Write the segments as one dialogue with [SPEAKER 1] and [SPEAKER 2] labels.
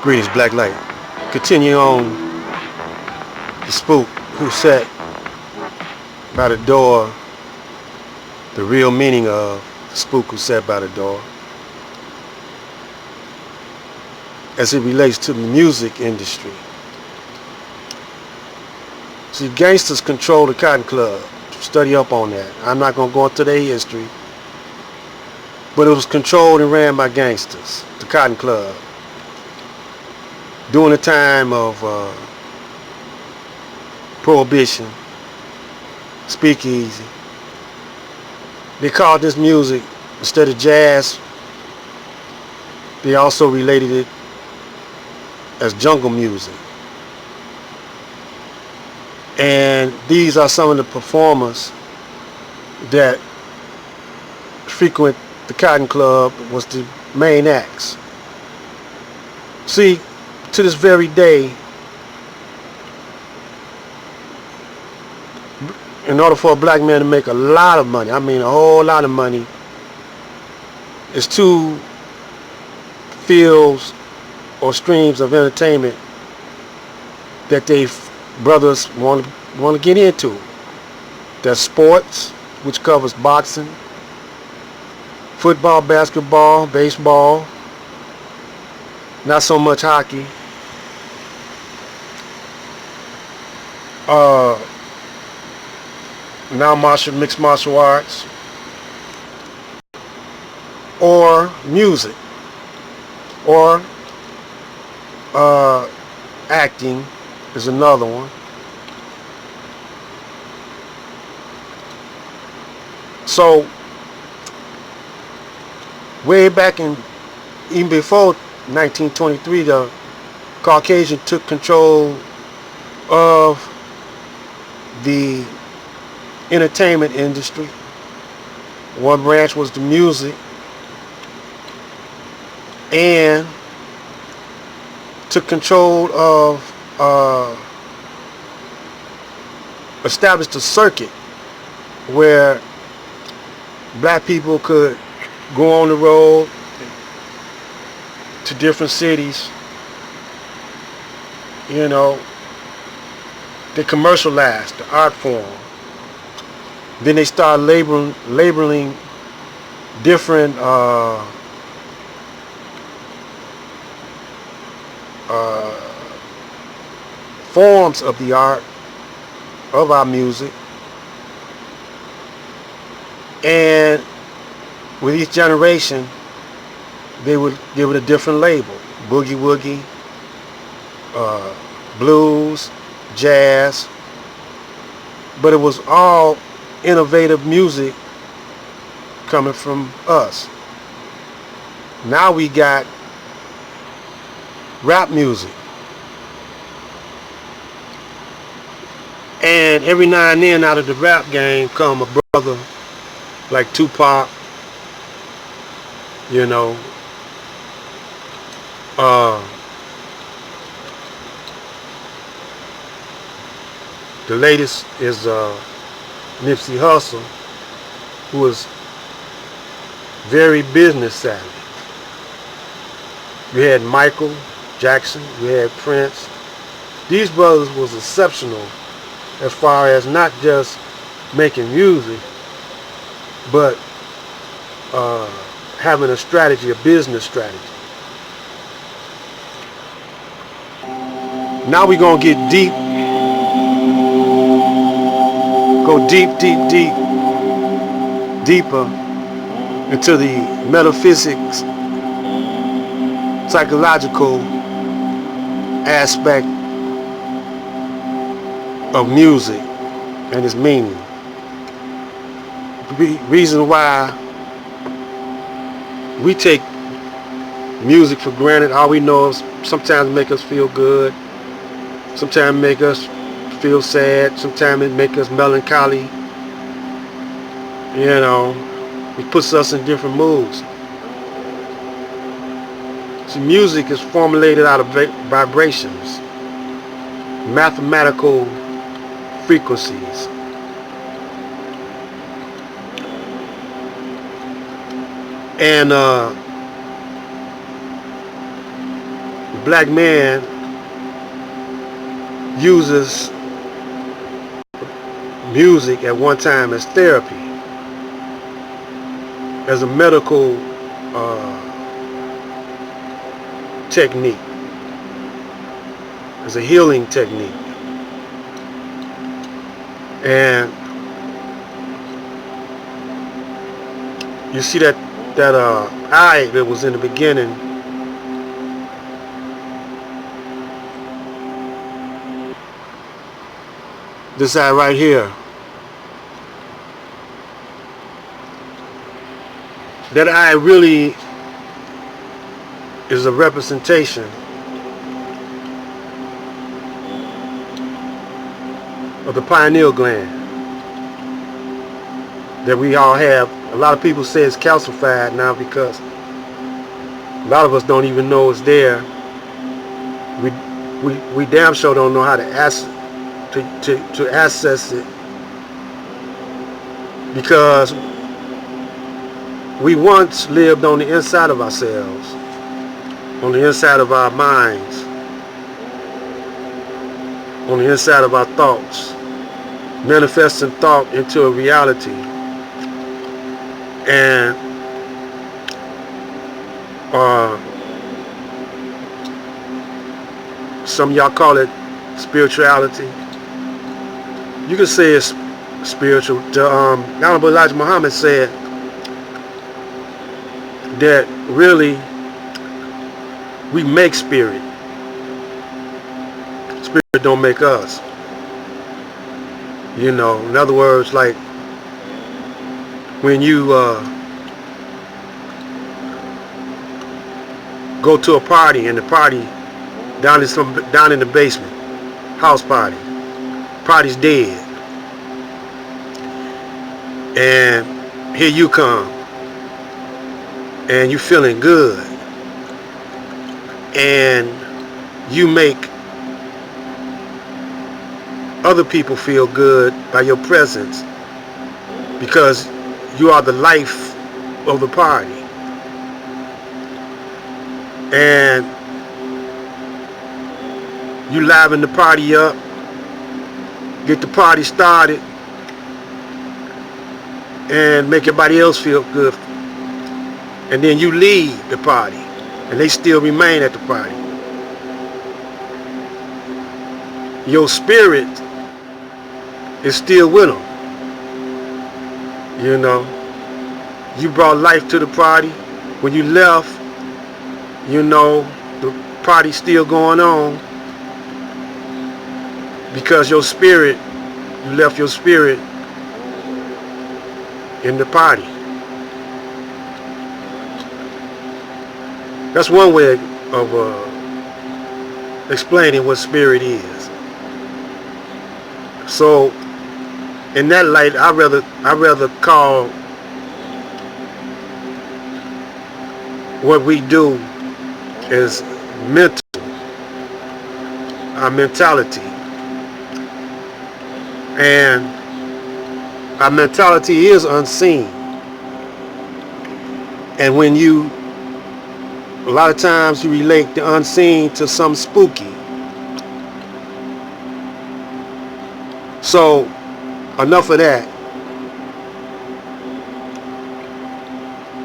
[SPEAKER 1] Greetings, Black Light. Continue on the spook who sat by the door, the real meaning of the spook who sat by the door as it relates to the music industry. See, gangsters control the Cotton Club. Study up on that. I'm not going to go into their history, but it was controlled and ran by gangsters, the Cotton Club, during the time of Prohibition, Speakeasy. They called this music, instead of jazz, they also related it as jungle music. And these are some of the performers that frequent the Cotton Club, was the main acts. See, to this very day, in order for a black man to make a lot of money, I mean a whole lot of money, it's two fields or streams of entertainment that they brothers want to get into. There's sports, which covers boxing, football, basketball, baseball, not so much hockey. Now mixed martial arts, or music, or acting is another one. So way back in, even before 1923, the Caucasian took control of the entertainment industry. One branch was the music, and took control of, established a circuit where black people could go on the road to different cities. You know, they commercialized the art form. Then they started labeling different forms of the art, of our music. And with each generation, they would give it a different label: boogie woogie, blues, jazz. But it was all innovative music coming from us. Now we got rap music. And every now and then, out of the rap game come a brother like Tupac, you know, the latest is Nipsey Hussle, who is very business savvy. You had Michael Jackson, you had Prince. These brothers was exceptional as far as not just making music, but having a strategy, a business strategy. Now we're gonna get deep, go deeper into the metaphysics, psychological aspect of music and its meaning. The reason why we take music for granted, all we know is sometimes make us feel good, sometimes make us feel sad, sometimes it make us melancholy. You know, it puts us in different moods. See, music is formulated out of vibrations, mathematical frequencies. And black man uses music at one time as therapy, as a medical technique, as a healing technique. And you see that eye that was in the beginning, this eye right here, that eye really is a representation of the pineal gland that we all have. A lot of people say it's calcified now because a lot of us don't even know it's there. We damn sure don't know how to access it, because we once lived on the inside of ourselves, on the inside of our minds, on the inside of our thoughts, manifesting thought into a reality. And some of y'all call it spirituality. You can say it's spiritual. The Honorable Elijah Muhammad said that really we make spirit. Spirit don't make us. You know, in other words, like when you go to a party and the party down in the basement, house party, party's dead, and here you come, and you feeling good, and you make other people feel good by your presence, because you are the life of the party. And you liven the party up, get the party started, and make everybody else feel good. And then you leave the party, and they still remain at the party. Your spirit is still with them. You know, you brought life to the party. When you left, you know, the party's still going on, because your spirit, you left your spirit in the party. That's one way of explaining what spirit is. So in that light, I rather call what we do is mental, our mentality. And our mentality is unseen. And when you, a lot of times you relate the unseen to some spooky. So enough of that.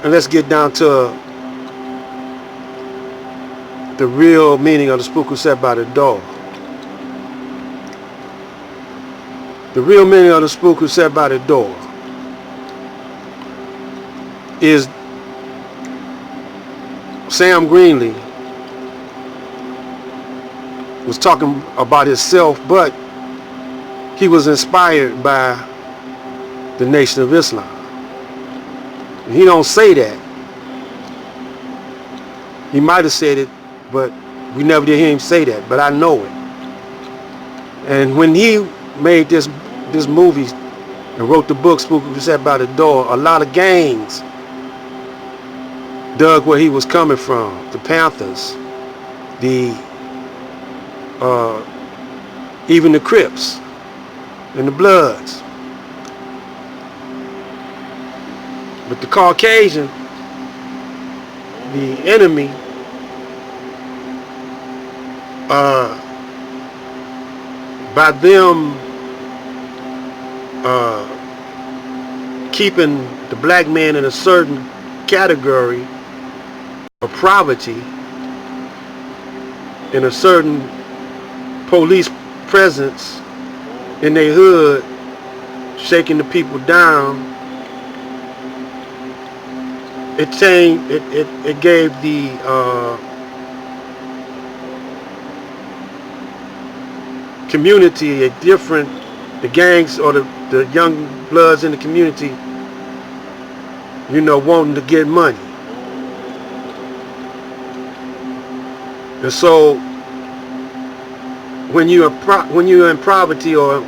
[SPEAKER 1] And let's get down to the real meaning of the spook who sat by the door. The real meaning of the spook who sat by the door is Sam Greenlee was talking about himself, but he was inspired by the Nation of Islam. He don't say that. He might have said it, but we never did hear him say that, but I know it. And when he made this movie and wrote the book Spook Who Sat by the Door, a lot of gangs dug where he was coming from. The Panthers, even the Crips and the Bloods. But the Caucasian, the enemy, by them keeping the black man in a certain category of poverty, in a certain police presence in their hood, shaking the people down, it gave the community a different, the gangs or the young bloods in the community, you know, wanting to get money. And so when you're in poverty, or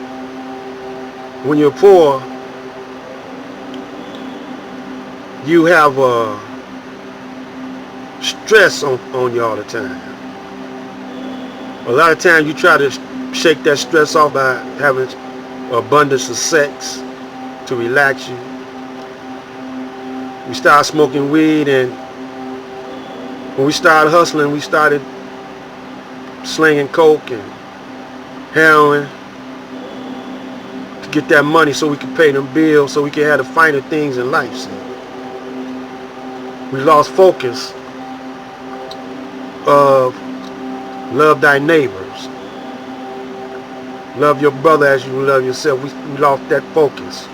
[SPEAKER 1] when you're poor, you have stress on you all the time. A lot of times you try to shake that stress off by having abundance of sex to relax you. We started smoking weed, and when we started hustling, we started slinging coke and heroin to get that money so we could pay them bills, so we could have the finer things in life. See? We lost focus of love thy neighbors, love your brother as you love yourself. We lost that focus.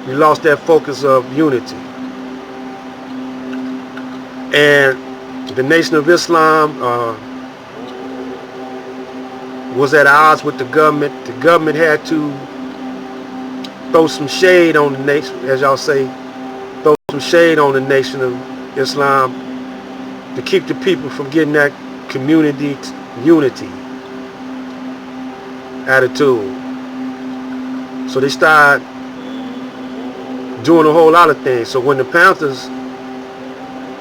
[SPEAKER 1] We lost that focus of unity. And the Nation of Islam was at odds with the government. The government had to throw some shade on the nation, as y'all say, throw some shade on the Nation of Islam to keep the people from getting that community unity attitude. So they started doing a whole lot of things. So when the Panthers,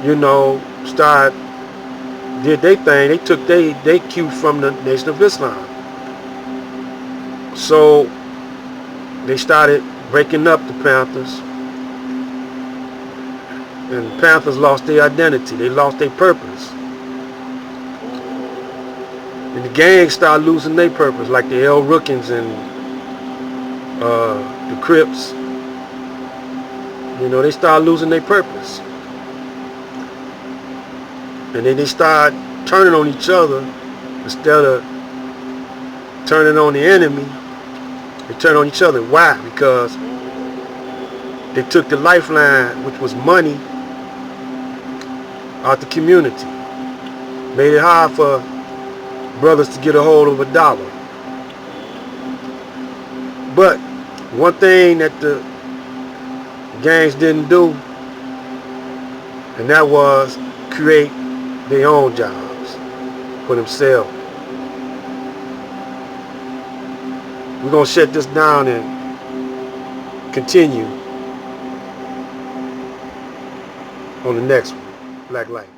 [SPEAKER 1] you know, did their thing, they took they cue from the Nation of Islam. So they started breaking up the Panthers, and the Panthers lost their identity. They lost their purpose. And the gangs started losing their purpose, like the L. Rookins and the Crips. You know, they started losing their purpose. And then they start turning on each other instead of turning on the enemy. They turn on each other. Why? Because they took the lifeline, which was money, out the community. Made it hard for brothers to get a hold of a dollar. But one thing that the gangs didn't do, and that was create their own jobs for themselves. We're going to shut this down and continue on the next one, Black Light.